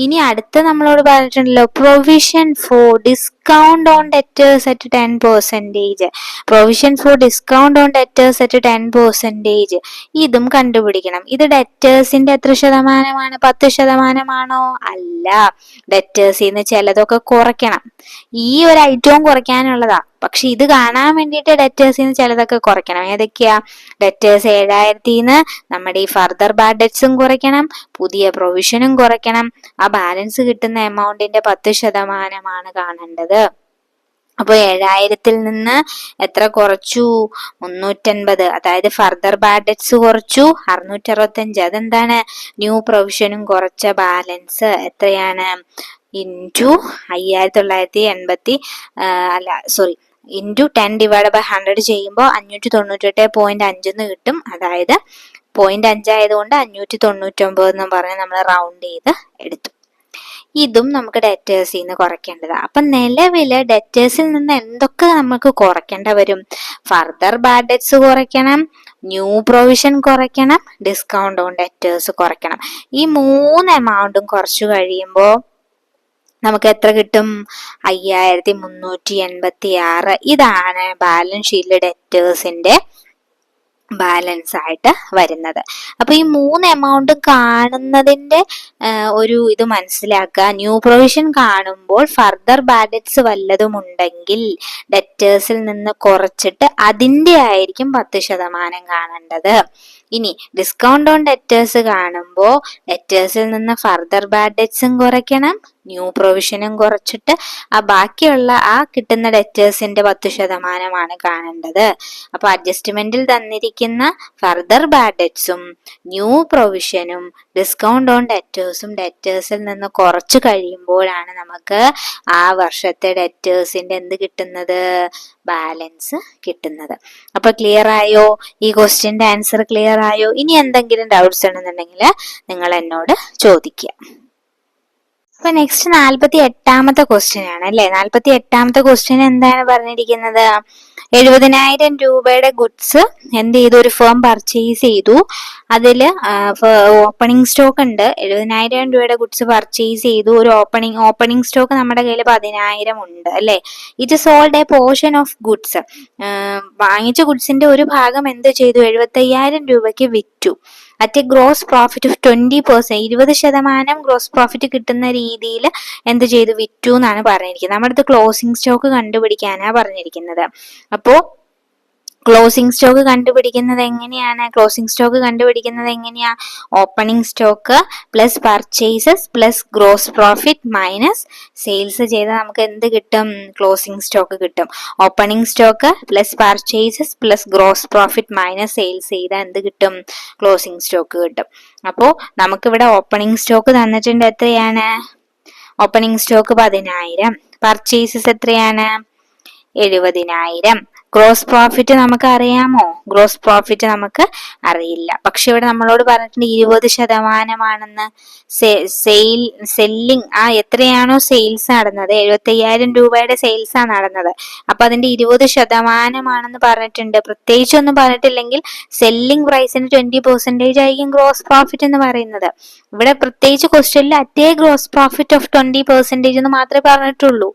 ഇനി അടുത്ത നമ്മളോട് പറഞ്ഞിട്ടുണ്ടല്ലോ, provision for discount on debtors at 10%. Provision for discount on debtors at 10%. ഇതും കണ്ടുപിടിക്കണം. ഇത് ഡെറ്റേഴ്സിന്റെ എത്ര ശതമാനമാണ്? 10%ആണോ? അല്ല, ഡെറ്റേഴ്സിന്ന് ചിലതൊക്കെ കുറയ്ക്കണം. ഈ ഒരു ഐറ്റവും കുറയ്ക്കാനുള്ളതാ. പക്ഷെ ഇത് കാണാൻ വേണ്ടിയിട്ട് ഡെറ്റേഴ്സിന്ന് ചിലതൊക്കെ കുറയ്ക്കണം. ഏതൊക്കെയാ? ഡെറ്റേഴ്സ് 7,000ന്ന് നമ്മുടെ ഈ ഫർദർ ബാഡ് ഡെറ്റ്സും കുറയ്ക്കണം, പുതിയ പ്രൊവിഷനും കുറയ്ക്കണം. ആ ബാലൻസ് കിട്ടുന്ന എമൗണ്ടിന്റെ 10%ആണ് കാണേണ്ടത്. അപ്പൊ 7,000ൽ നിന്ന് എത്ര കുറച്ചു? 350. അതായത് ഫർദർ ബാഡ് ഡെറ്റ്സ് കുറച്ചു 665. അതെന്താണ്? ന്യൂ പ്രൊവിഷനും കുറച്ച ബാലൻസ് എത്രയാണ്? ഇൻറ്റു 5,980 ഇൻറ്റു 10/100 ചെയ്യുമ്പോൾ 598.5 കിട്ടും. അതായത് 0.5 ആയതുകൊണ്ട് 599 എന്ന് പറഞ്ഞ് നമ്മൾ റൗണ്ട് ചെയ്ത് എടുത്തു. ഇതും നമുക്ക് ഡെറ്റേഴ്സിൽ നിന്ന് കുറയ്ക്കേണ്ടതാണ്. അപ്പൊ നിലവില് ഡെറ്റേഴ്സിൽ നിന്ന് എന്തൊക്കെ നമുക്ക് കുറയ്ക്കേണ്ട വരും? ഫർദർ ബാഡ് ഡെറ്റ്സ് കുറയ്ക്കണം, ന്യൂ പ്രൊവിഷൻ കുറയ്ക്കണം, ഡിസ്കൗണ്ട് ഓൺ ഡെറ്റേഴ്സ് കുറയ്ക്കണം. ഈ 3 എമൗണ്ടും കുറച്ചു കഴിയുമ്പോൾ നമുക്ക് എത്ര കിട്ടും? 5,386. ഇതാണ് ബാലൻസ് ഷീറ്റിലെ ഡെറ്റേഴ്സിന്റെ ബാലൻസ് ആയിട്ട് വരുന്നത്. അപ്പൊ ഈ 3 എമൗണ്ടും കാണുന്നതിന്റെ ഒരു ഇത് മനസ്സിലാക്കുക. ന്യൂ പ്രൊവിഷൻ കാണുമ്പോൾ ഫർദർ ബാഡ് ഡെറ്റ്സ് വല്ലതും ഉണ്ടെങ്കിൽ ഡെറ്റേഴ്സിൽ നിന്ന് കുറച്ചിട്ട് അതിന്റെ ആയിരിക്കും 10% കാണേണ്ടത്. ഇനി ഡിസ്കൗണ്ട് ഓൺ ഡെറ്റേഴ്സ് കാണുമ്പോൾ ഡെറ്റേഴ്സിൽ നിന്ന് ഫർദർ ബാഡ് ഡെറ്റ്സും കുറയ്ക്കണം, ന്യൂ പ്രൊവിഷനും കുറച്ചിട്ട് ആ ബാക്കിയുള്ള ആ കിട്ടുന്ന ഡെറ്റേഴ്സിന്റെ 10%ആണ് കാണേണ്ടത്. അപ്പൊ അഡ്ജസ്റ്റ്മെന്റിൽ തന്നിരിക്കുന്ന ഫർദർ ബാഡ് ഡെറ്റ്സും ന്യൂ പ്രൊവിഷനും ഡിസ്കൗണ്ട് ഓൺ ഡെറ്റേഴ്സും ഡെറ്റേഴ്സിൽ നിന്ന് കുറച്ച് കഴിയുമ്പോഴാണ് നമുക്ക് ആ വർഷത്തെ ഡെറ്റേഴ്സിന്റെ എന്ത് കിട്ടുന്നത്? ബാലൻസ് കിട്ടുന്നത്. അപ്പൊ ക്ലിയർ ആയോ? ഈ ക്വസ്റ്റ്യന്റെ ആൻസർ ക്ലിയർ ആയോ? ഇനി എന്തെങ്കിലും ഡൗട്ട്സ് ഉണ്ടെന്നുണ്ടെങ്കിൽ നിങ്ങൾ എന്നോട് ചോദിക്കുക. അപ്പൊ നെക്സ്റ്റ് 48ാമത്തെ ക്വസ്റ്റ്യൻ ആണ് അല്ലെ. 48ാമത്തെ ക്വസ്റ്റ്യൻ എന്താണ് പറഞ്ഞിരിക്കുന്നത്? 70,000 രൂപയുടെ ഗുഡ്സ് എന്ത് ചെയ്തു? ഒരു ഫേം പർച്ചേസ് ചെയ്തു. അതില് ഓപ്പണിംഗ് സ്റ്റോക്ക് ഉണ്ട്. 70,000 രൂപയുടെ ഗുഡ്സ് പർച്ചേസ് ചെയ്തു. ഒരു ഓപ്പണിംഗ് സ്റ്റോക്ക് നമ്മുടെ കയ്യിൽ 10,000 ഉണ്ട് അല്ലെ. It sold A portion of goods. വാങ്ങിച്ച ഗുഡ്സിന്റെ ഒരു ഭാഗം എന്ത് ചെയ്തു? 75,000 രൂപയ്ക്ക് വിറ്റു. At A gross profit of 20%. 20% gross profit കിട്ടുന്ന രീതിയിൽ എന്ത് ചെയ്തു? വിറ്റു എന്നാണ് പറഞ്ഞിരിക്കുന്നത്. നമ്മുടെ അടുത്ത് ക്ലോസിംഗ് സ്റ്റോക്ക് കണ്ടുപിടിക്കാനാ പറഞ്ഞിരിക്കുന്നത്. അപ്പോ ക്ലോസിംഗ് സ്റ്റോക്ക് കണ്ടുപിടിക്കുന്നത് എങ്ങനെയാണ്? Opening stock plus purchases plus gross profit minus sales ചെയ്താൽ നമുക്ക് എന്ത് കിട്ടും? ക്ലോസിംഗ് സ്റ്റോക്ക് കിട്ടും. Opening stock plus purchases plus gross profit minus sales ചെയ്താൽ എന്ത് കിട്ടും? ക്ലോസിംഗ് സ്റ്റോക്ക് കിട്ടും. അപ്പോ നമുക്കിവിടെ ഓപ്പണിംഗ് സ്റ്റോക്ക് തന്നിട്ടുണ്ട്. എത്രയാണ്? Opening stock 10,000. പർച്ചേസസ് എത്രയാണ്? 70,000. ഗ്രോസ് പ്രോഫിറ്റ് നമുക്ക് അറിയാമോ? ഗ്രോസ് പ്രോഫിറ്റ് നമുക്ക് അറിയില്ല. പക്ഷെ ഇവിടെ നമ്മളോട് പറഞ്ഞിട്ടുണ്ട് 20%. സെല്ലിംഗ് എത്രയാണോ സെയിൽസ് നടന്നത്, 75,000 രൂപയുടെ സെയിൽസ് ആണ് നടന്നത്. അപ്പൊ അതിന്റെ 20% പറഞ്ഞിട്ടുണ്ട്. പ്രത്യേകിച്ചൊന്നും പറഞ്ഞിട്ടില്ലെങ്കിൽ സെല്ലിംഗ് പ്രൈസിന് 20% ആയിരിക്കും ഗ്രോസ് പ്രോഫിറ്റ് എന്ന് പറയുന്നത്. ഇവിടെ പ്രത്യേകിച്ച് ക്വസ്റ്റ്യനിൽ അറ്റേ ഗ്രോസ് പ്രോഫിറ്റ് ഓഫ് 20% എന്ന് മാത്രമേ പറഞ്ഞിട്ടുള്ളൂ.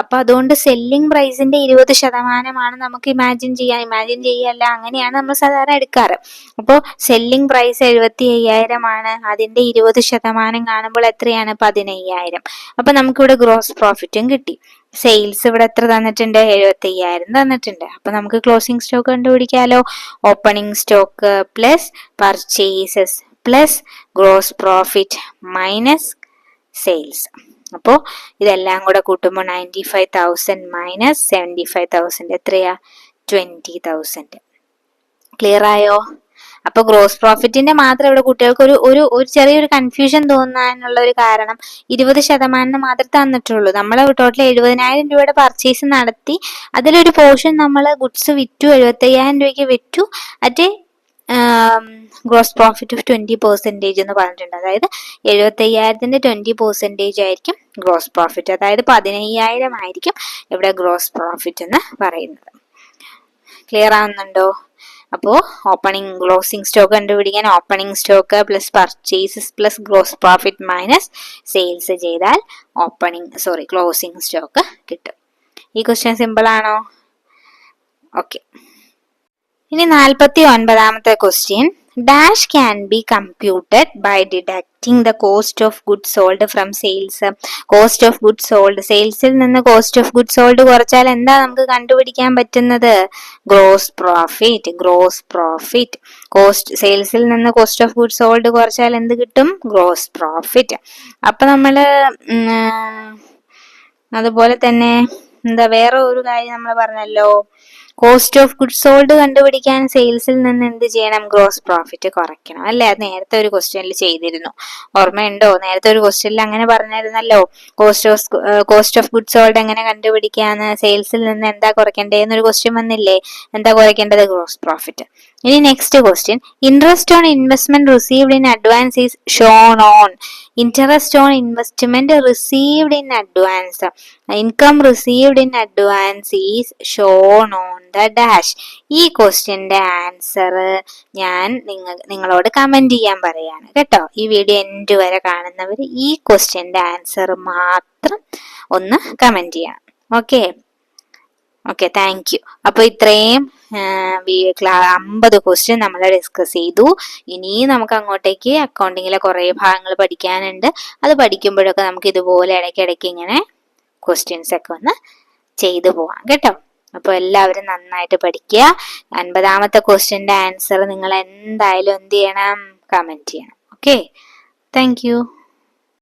അപ്പൊ അതുകൊണ്ട് സെല്ലിംഗ് പ്രൈസിന്റെ 20% നമുക്ക് ഇമാജിൻ ചെയ്യല്ല, അങ്ങനെയാണ് നമ്മൾ സാധാരണ എടുക്കാറ്. അപ്പോൾ സെല്ലിംഗ് പ്രൈസ് 75,000 ആണ്. അതിന്റെ 20% കാണുമ്പോൾ എത്രയാണ്? 15,000. അപ്പൊ നമുക്കിവിടെ ഗ്രോസ് പ്രോഫിറ്റും കിട്ടി. സെയിൽസ് ഇവിടെ എത്ര തന്നിട്ടുണ്ട്? 75,000 തന്നിട്ടുണ്ട്. അപ്പൊ നമുക്ക് ക്ലോസിംഗ് സ്റ്റോക്ക് കണ്ടുപിടിക്കാലോ. Opening stock plus purchases plus gross profit minus sales. അപ്പോ ഇതെല്ലാം കൂടെ കൂട്ടുമ്പോൾ 95,000 മൈനസ് 75,000 എത്രയാ? 20,000. ക്ലിയർ ആയോ? അപ്പൊ ഗ്രോസ് പ്രോഫിറ്റിന്റെ മാത്രം ഇവിടെ കുട്ടികൾക്ക് ഒരു ചെറിയൊരു കൺഫ്യൂഷൻ തോന്നാനുള്ള ഒരു കാരണം 20% മാത്രമേ തന്നിട്ടുള്ളൂ. നമ്മൾ ടോട്ടൽ 70,000 രൂപയുടെ പർച്ചേസ് നടത്തി, അതിലൊരു പോർഷൻ നമ്മൾ ഗുഡ്സ് വിറ്റു, 75,000 രൂപയ്ക്ക് വിറ്റു അറ്റ് ഗ്രോസ് പ്രോഫിറ്റ് ഓഫ് 20% എന്ന് പറഞ്ഞിട്ടുണ്ട്. അതായത് 75,000ന്റെ 20% ആയിരിക്കും ഗ്രോസ് പ്രോഫിറ്റ്. അതായത് 15,000 ആയിരിക്കും ഇവിടെ ഗ്രോസ് പ്രോഫിറ്റ് എന്ന് പറയുന്നത്. ക്ലിയർ ആവുന്നുണ്ടോ? അപ്പോൾ ഓപ്പണിംഗ് ക്ലോസിംഗ് സ്റ്റോക്ക് കണ്ടുപിടിക്കാൻ opening stock plus purchases plus gross profit minus sales ചെയ്താൽ ക്ലോസിംഗ് സ്റ്റോക്ക് കിട്ടും. ഈ ക്വസ്റ്റ്യൻ സിമ്പിൾ ആണോ? ഓക്കെ. ഇനി 49ാമത്തെ question. Dash can be computed by deducting the cost of goods sold from sales. Cost of goods sold, സെയിൽസിൽ നിന്ന് കോസ്റ്റ് ഓഫ് ഗുഡ്സ് സോൾഡ് കുറച്ചാൽ എന്താ നമുക്ക് കണ്ടുപിടിക്കാൻ പറ്റുന്നത്? Gross profit. സെയിൽസിൽ നിന്ന് കോസ്റ്റ് ഓഫ് ഗുഡ്സ് സോൾഡ് കുറച്ചാൽ എന്ത് കിട്ടും? Gross profit. അപ്പൊ നമ്മള് അതുപോലെ തന്നെ വേറെ ഒരു കാര്യം നമ്മൾ പറഞ്ഞല്ലോ, കോസ്റ്റ് ഓഫ് ഗുഡ്സ് സോൾഡ് കണ്ടുപിടിക്കാൻ സെയിൽസിൽ നിന്ന് എന്ത് ചെയ്യണം? ഗ്രോസ് പ്രോഫിറ്റ് കുറയ്ക്കണം അല്ലെ? അത് നേരത്തെ ഒരു ക്വസ്റ്റ്യനിൽ ചെയ്തിരുന്നു, ഓർമ്മയുണ്ടോ? നേരത്തെ ഒരു ക്വസ്റ്റ്യനിൽ അങ്ങനെ പറഞ്ഞിരുന്നല്ലോ, കോസ്റ്റ് ഓഫ് ഗുഡ്സ് സോൾഡ് എങ്ങനെ കണ്ടുപിടിക്കാന്ന്, സെയിൽസിൽ നിന്ന് എന്താ കുറയ്ക്കേണ്ടത് എന്നൊരു ക്വസ്റ്റ്യൻ വന്നില്ലേ? എന്താ കുറയ്ക്കേണ്ടത്? Gross profit. ഇനി next question. Interest on investment received in advance is shown on. Interest on investment received in advance, income received in advance is shown on the dash. ഈ ക്വസ്റ്റ്യന്റെ ആൻസർ ഞാൻ നിങ്ങളോട് കമന്റ് ചെയ്യാൻ പറയാണ് കേട്ടോ. ഈ വീഡിയോ എൻഡ് വരെ കാണുന്നവർ ഈ ക്വസ്റ്റ്യന്റെ ആൻസർ മാത്രം ഒന്ന് കമന്റ് ചെയ്യണം. Okay, thank you. അപ്പൊ ഇത്രയും 50 ക്വസ്റ്റ്യൻ നമ്മൾ ഡിസ്കസ് ചെയ്തു. ഇനി നമുക്ക് അങ്ങോട്ടേക്ക് അക്കൗണ്ടിങ്ങിലെ കുറെ ഭാഗങ്ങൾ പഠിക്കാനുണ്ട്. അത് പഠിക്കുമ്പോഴൊക്കെ നമുക്ക് ഇതുപോലെ ഇടയ്ക്കിടയ്ക്ക് ഇങ്ങനെ ക്വസ്റ്റ്യൻസ് ഒക്കെ ഒന്ന് ചെയ്തു പോവാം കേട്ടോ. അപ്പൊ എല്ലാവരും നന്നായിട്ട് പഠിക്കുക. 50ാമത്തെ ക്വസ്റ്റ്യന്റെ ആൻസർ നിങ്ങൾ എന്തായാലും എന്ത് ചെയ്യണം? കമന്റ് ചെയ്യണം. Okay, thank you.